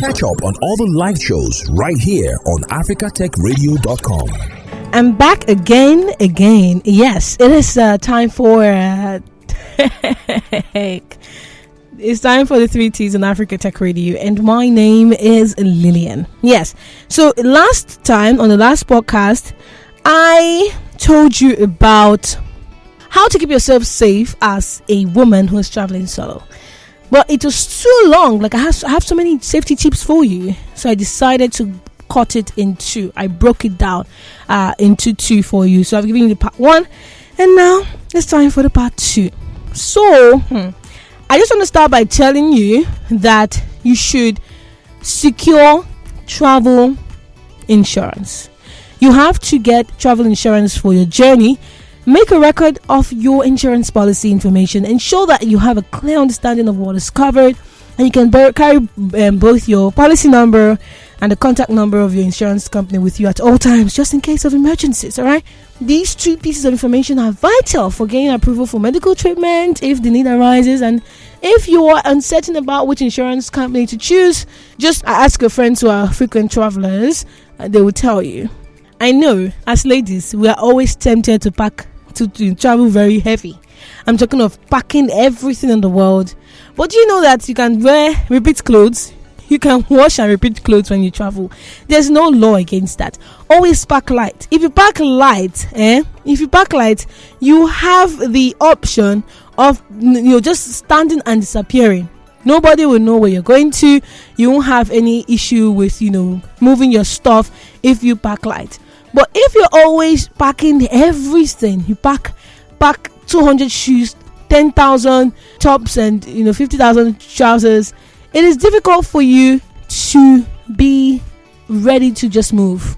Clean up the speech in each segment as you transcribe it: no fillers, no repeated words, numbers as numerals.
Catch up on all the live shows right here on africatechradio.com. I'm back again. Yes, it is time for it's time for the 3 T's on Africa Tech Radio, and my name is Lillian. Yes, so last time on the last podcast, I told you about how to keep yourself safe as a woman who is traveling solo. But it was too long. Like I have so many safety tips for you, so I decided to cut it in two. I broke it down into two for you. So I've given you the part 1, and now it's time for the part 2. So I just want to start by telling you that you should secure travel insurance. You have to get travel insurance for your journey. Make a record of your insurance policy information. Ensure that you have a clear understanding of what is covered, and you can carry both your policy number and the contact number of your insurance company with you at all times, just in case of emergencies. All right, these 2 pieces of information are vital for getting approval for medical treatment if the need arises. And if you are uncertain about which insurance company to choose, just ask your friends who are frequent travelers. They will tell you. I know, as ladies, we are always tempted to pack to travel very heavy. I'm talking of packing everything in the world. But do you know that you can wear repeat clothes? You can wash and repeat clothes when you travel. There's no law against that. Always pack light. If you pack light, you have the option of just standing and disappearing. Nobody will know where you're going to. You won't have any issue with moving your stuff if you pack light. But if you're always packing everything, you pack 200 shoes, 10,000 tops, and 50,000 trousers, it is difficult for you to be ready to just move.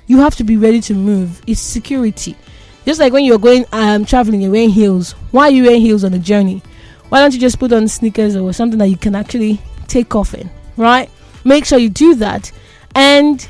You have to be ready to move. It's security. Just like when you're going traveling, you're wearing heels. Why are you wearing heels on a journey? Why don't you just put on sneakers or something that you can actually take off in, right? Make sure you do that. And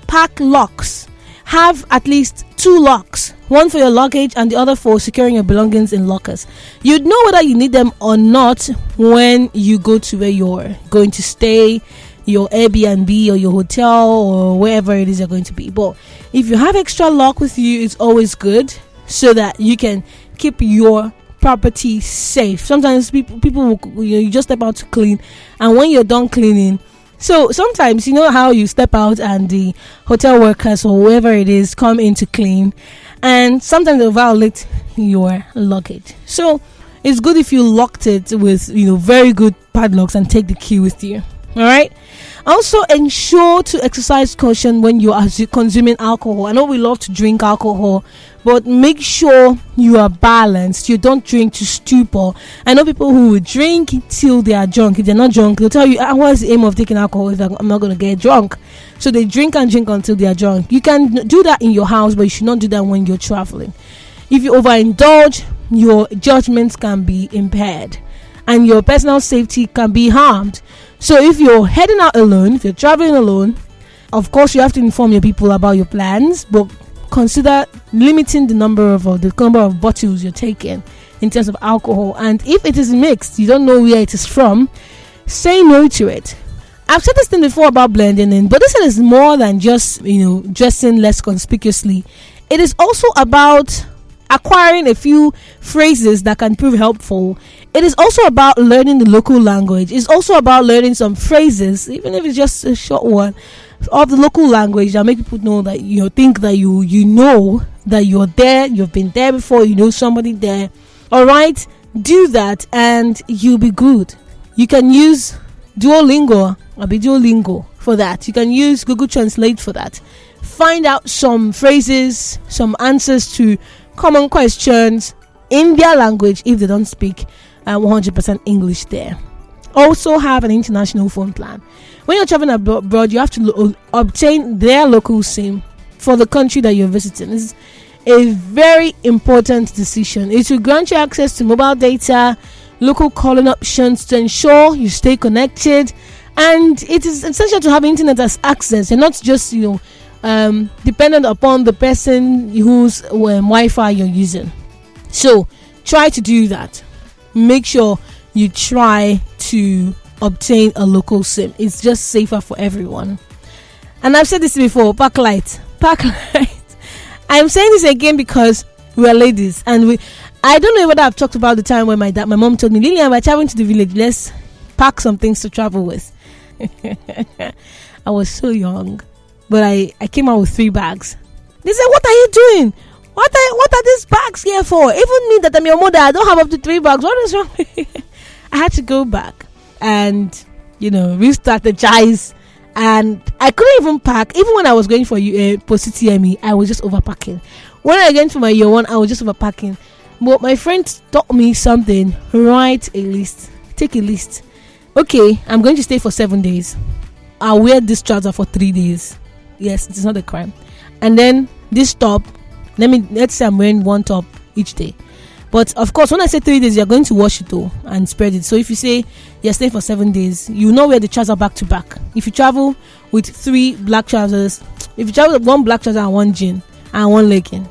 pack locks. Have at least 2 locks, one for your luggage and the other for securing your belongings in lockers. You'd know whether you need them or not when you go to where you're going to stay, your Airbnb or your hotel or wherever it is you're going to be. But if you have extra lock with you, it's always good so that you can keep your property safe. Sometimes people will, you just step out to clean, and when you're done cleaning, so sometimes how you step out and the hotel workers or whoever it is come in to clean, and sometimes they'll violate your luggage. So it's good if you locked it with very good padlocks and take the key with you. All right. Also, ensure to exercise caution when you are consuming alcohol. I know we love to drink alcohol, but make sure you are balanced. You don't drink to stupor. I know people who will drink till they are drunk. If they're not drunk, they'll tell you, what's the aim of taking alcohol if I'm not going to get drunk? So they drink and drink until they are drunk. You can do that in your house, but you should not do that when you're traveling. If you overindulge, your judgments can be impaired and your personal safety can be harmed. So if you're heading out alone, if you're traveling alone, of course you have to inform your people about your plans, but consider limiting the number of bottles you're taking in terms of alcohol. And if it is mixed, you don't know where it is from, say no to it. I've said this thing before about blending in, but this is more than just dressing less conspicuously. It is also about acquiring a few phrases that can prove helpful. It is also about learning the local language. It's also about learning some phrases, even if it's just a short one, of the local language that make people know that think that you know that you're there, you've been there before, somebody there. All right, do that and you'll be good. You can use Duolingo for that. You can use Google Translate for that. Find out some phrases, some answers to common questions in their language if they don't speak 100% English there. Also have an international phone plan. When you're traveling abroad, you have to obtain their local SIM for the country that you're visiting. This is a very important decision. It will grant you access to mobile data, local calling options to ensure you stay connected, and it is essential to have internet as access. You're not just dependent upon the person whose Wi-Fi you're using. So try to do that. Make sure you try to obtain a local SIM. It's just safer for everyone. And I've said this before, pack light. I'm saying this again because we are ladies, and I don't know whether I've talked about the time when my mom told me, Lillian, we're traveling to the village, let's pack some things to travel with. I was so young, but I came out with 3 bags. They said, what are you doing? What are these bags here for? Even me that I'm your mother, I don't have up to 3 bags. What is wrong? I had to go back and re-strategize, and I couldn't even pack. Even when I was going for post TME, I was just overpacking. When I went for my year 1, I was just overpacking. But my friend taught me something. Write a list. Take a list. Okay, I'm going to stay for 7 days. I'll wear this trouser for 3 days. Yes, it's not a crime. And then this top, let's say I'm wearing 1 top each day. But of course, when I say 3 days, you're going to wash it though and spread it. So if you say you're staying for 7 days, you know wear the trouser back to back. If you travel with 3 black trousers, if you travel with 1 black trouser and 1 jean and 1 legging,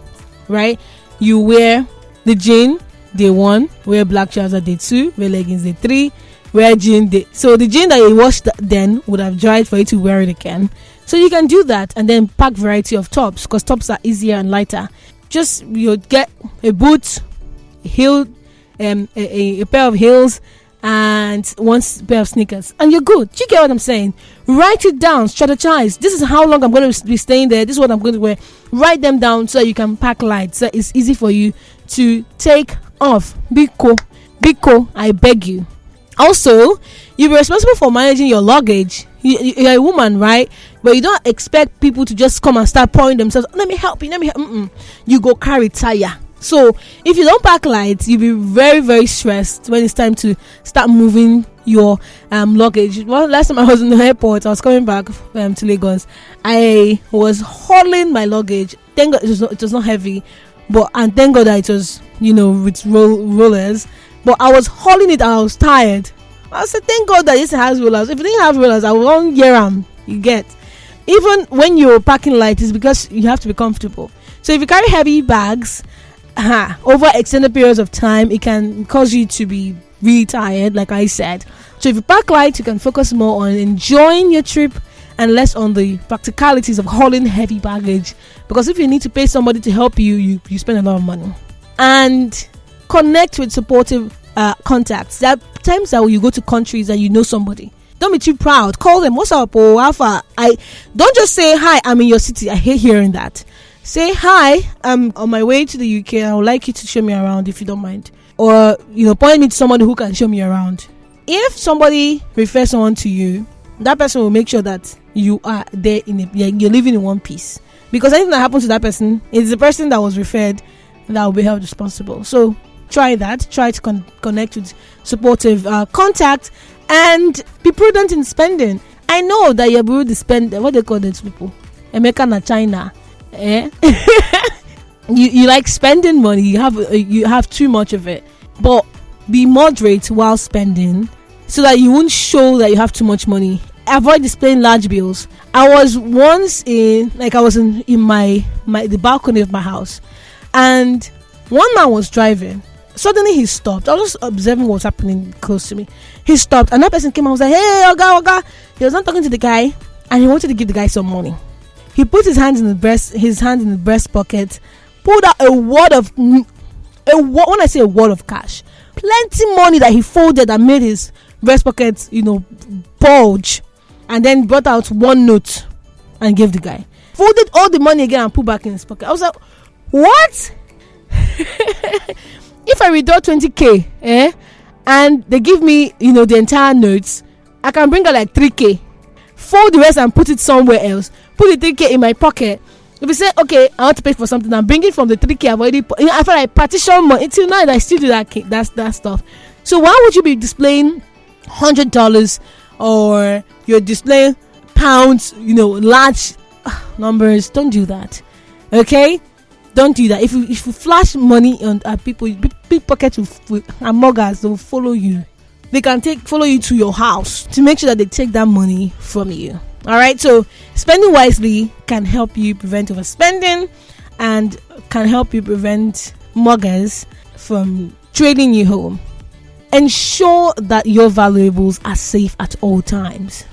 right? You wear the jean day 1, wear black trouser day 2, wear leggings day 3, wear jean day. So the jean that you washed then would have dried for you to wear it again. So you can do that and then pack variety of tops, because tops are easier and lighter. Just you get a boot, heel, a pair of heels, and 1 pair of sneakers, and you're good. Do you get what I'm saying? Write it down, strategize. This is how long I'm going to be staying there. This is what I'm going to wear. Write them down so you can pack light, so it's easy for you to take off. Biko, I beg you. Also, you'll be responsible for managing your luggage. You're a woman, right? But you don't expect people to just come and start pouring themselves. Let me help you. You go carry tire. So if you don't pack light, you'll be very, very stressed when it's time to start moving your luggage. Well, last time I was in the airport, I was coming back to Lagos. I was hauling my luggage. Thank God it was not heavy, and thank God that it was with rollers. But I was hauling it and I was tired. I said, thank God that this has rollers. If it didn't have rollers, I won't hear them. You get. Even when you're packing light, it's because you have to be comfortable. So if you carry heavy bags, over extended periods of time, it can cause you to be really tired, like I said. So if you pack light, you can focus more on enjoying your trip and less on the practicalities of hauling heavy baggage. Because if you need to pay somebody to help you, you spend a lot of money. And connect with supportive contacts. There are times that when you go to countries and you know somebody, don't be too proud. Call them. What's up? Oh, Alpha. Don't just say hi, I'm in your city. I hate hearing that. Say hi, I'm on my way to the UK. I would like you to show me around if you don't mind. Or point me to somebody who can show me around. If somebody refers someone to you, that person will make sure that you are there you're living in one piece. Because anything that happens to that person, it's the person that was referred that will be held responsible. So try that. Try to connect with supportive contact and be prudent in spending. I know that you're able to spend, what they call these people, America and China. You like spending money. You have too much of it, but be moderate while spending so that you won't show that you have too much money. Avoid displaying large bills. I was once in the balcony of my house, and one man was driving. Suddenly he stopped. I was just observing what was happening close to me. He stopped, and that person came and was like, "Hey, Oga." He was not talking to the guy, and he wanted to give the guy some money. He put his hand in the breast pocket, pulled out a wad of when I say a wad of cash, plenty money that he folded and made his breast pocket, bulge, and then brought out 1 note and gave the guy. Folded all the money again and put back in his pocket. I was like, what? If I withdraw 20k, and they give me, the entire notes, I can bring out like 3k. Fold the rest and put it somewhere else. Put the 3k in my pocket. If you say, okay, I want to pay for something, I'm bringing from the 3k I've already put. I feel like partition money. Until now, I still do that stuff. So why would you be displaying $100 or you're displaying pounds, large numbers? Don't do that. Okay? Don't do that. If you flash money on people, pickpockets and muggers, they'll follow you. They can follow you to your house to make sure that they take that money from you. All right, so spending wisely can help you prevent overspending and can help you prevent muggers from trading you home. ensure that your valuables are safe at all times.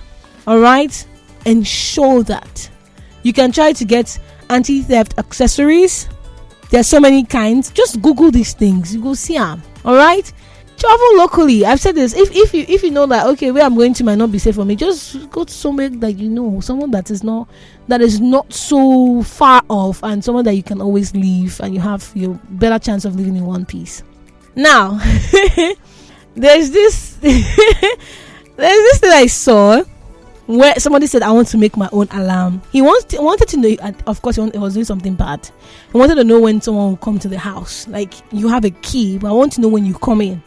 All right, ensure that. You can try to get anti-theft accessories. There are so many kinds. Just Google these things, you will see them. All right, travel locally. I've said this. If you know that, okay, where I'm going to might not be safe for me, just go to somewhere that you know, someone that is not so far off, and someone that you can always leave, and you have your better chance of living in one piece. Now there's this thing I saw where somebody said, I want to make my own alarm. He wanted to know, of course he was doing something bad. He wanted to know when someone will come to the house. Like, you have a key, but I want to know when you come in.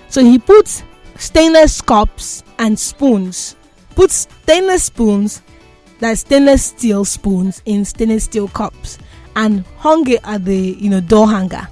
So he put stainless cups and spoons. Put stainless spoons, that's stainless steel spoons, in stainless steel cups, and hung it at the door hanger.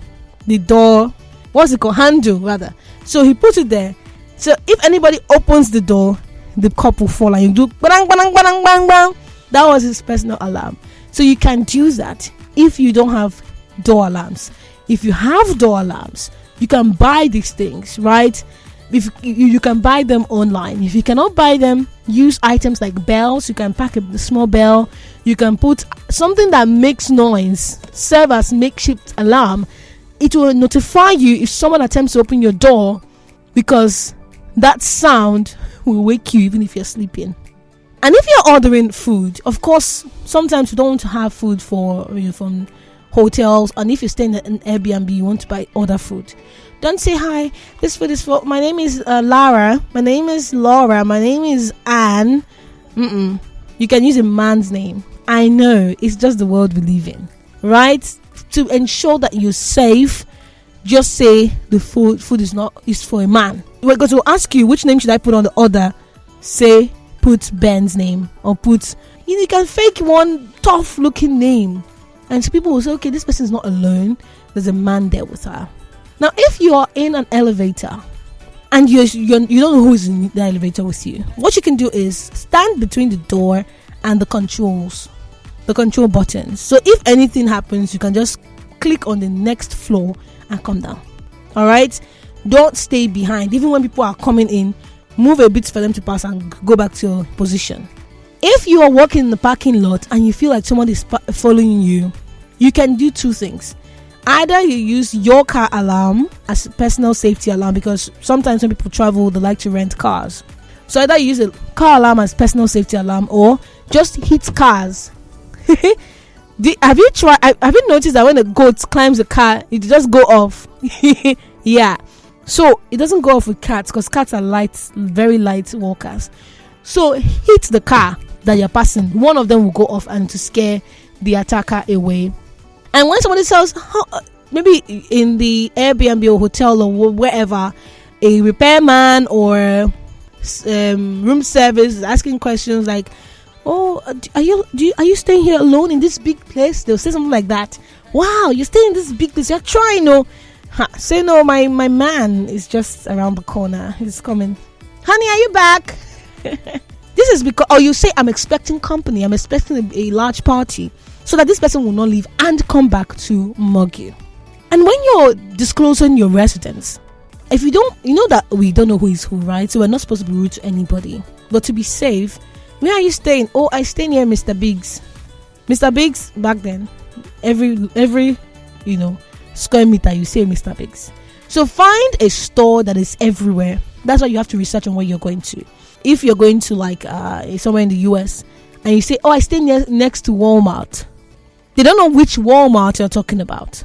The door, what's it called? Handle, rather. So he put it there. So if anybody opens the door, the cup will fall and you do bang, bang, bang, bang, bang. That was his personal alarm. So you can do that if you don't have door alarms. If you have door alarms, you can buy these things, right? If you can buy them online. If you cannot buy them, use items like bells. You can pack a small bell. You can put something that makes noise, serve as makeshift alarm. It will notify you if someone attempts to open your door, because that sound will wake you even if you're sleeping. And if you're ordering food, of course, sometimes you don't want to have food from hotels, and if you're staying at an Airbnb, you want to order food. Don't say, hi, this food is for, my name is Lara, my name is Laura, my name is Anne. You can use a man's name. I know, it's just the world we live in, right? To ensure that you're safe, just say the food is for a man. We're going to ask you, which name should I put on the order? Say, put Ben's name, or put, you can fake one tough looking name, and so people will say, okay, this person is not alone, there's a man there with her. Now, if you are in an elevator and you don't know who is in the elevator with you, what you can do is stand between the door and the control buttons. So if anything happens, you can just click on the next floor and come down. All right, don't stay behind. Even when people are coming in, move a bit for them to pass and go back to your position. If you are walking in the parking lot and you feel like someone is following you, you can do two things. Either you use your car alarm as a personal safety alarm, because sometimes when people travel, they like to rent cars. So either you use a car alarm as personal safety alarm, or just hit cars. Have you noticed that when a goat climbs a car, it just go off? Yeah. So it doesn't go off with cats, because cats are very light walkers. So hit the car that you're passing. One of them will go off and to scare the attacker away. And when somebody says, maybe in the Airbnb or hotel or wherever, a repairman or room service is asking questions like, oh, are you staying here alone in this big place? They'll say something like that. Wow, you're staying in this big place. You're trying, no? Say no, my man is just around the corner. He's coming. Honey, are you back? This is because, or you say, I'm expecting company. I'm expecting a large party, so that this person will not leave and come back to mug you. And when you're disclosing your residence, if you know that we don't know who is who, right? So we're not supposed to be rude to anybody. But to be safe, where are you staying? Oh, I stay near Mr. Biggs. Mr. Biggs, back then, every square meter, you say Mr. Biggs. So find a store that is everywhere. That's why you have to research on where you're going to. If you're going to somewhere in the US and you say, oh, I stay next to Walmart, they don't know which Walmart you're talking about.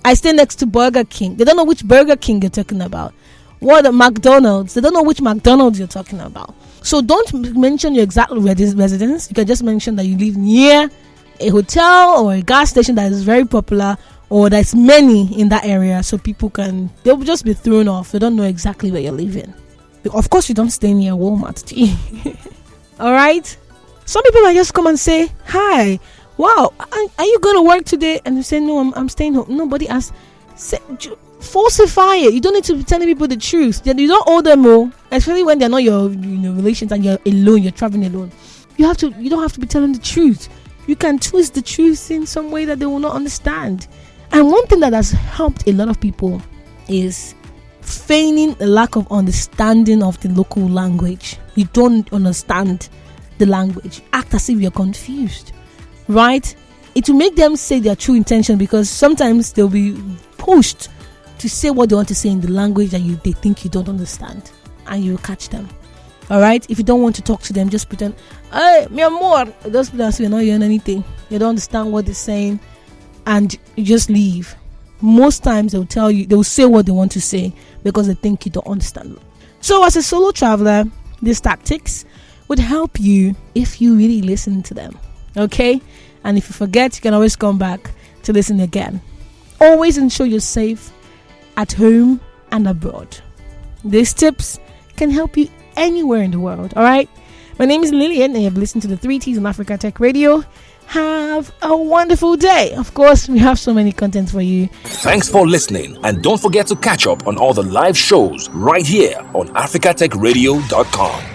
I stay next to Burger King. They don't know which Burger King you're talking about. What the McDonald's? They don't know which McDonald's you're talking about. So don't mention your exact residence. You can just mention that you live near a hotel or a gas station that is very popular, or there's many in that area, so they'll just be thrown off. They don't know exactly where you're living. Of course, you don't stay near Walmart. All right. Some people might just come and say, hi, wow, are you going to work today? And you say, no, I'm staying home. Nobody asks. Falsify it. You don't need to be telling people the truth. You don't owe them more, especially when they're not your relations and you're alone, you're traveling alone. You don't have to be telling the truth. You can twist the truth in some way that they will not understand. And one thing that has helped a lot of people is feigning a lack of understanding of the local language. You don't understand the language. Act as if you're confused, right? It will make them say their true intention, because sometimes they'll be pushed to say what they want to say in the language that they think you don't understand, and you'll catch them. All right? If you don't want to talk to them, just pretend, hey, mi amor. Just pretend as you're not hearing anything. You don't understand what they're saying, and you just leave. Most times they'll say what they want to say because they think you don't understand. So as a solo traveler, these tactics would help you if you really listen to them. Okay? And if you forget, you can always come back to listen again. Always ensure you're safe at home and abroad. These tips can help you anywhere in the world. All right? My name is Lillian, and you've listened to the 3 T's on Africa Tech Radio. Have a wonderful day. Of course, we have so many contents for you. Thanks for listening, and don't forget to catch up on all the live shows right here on africatechradio.com.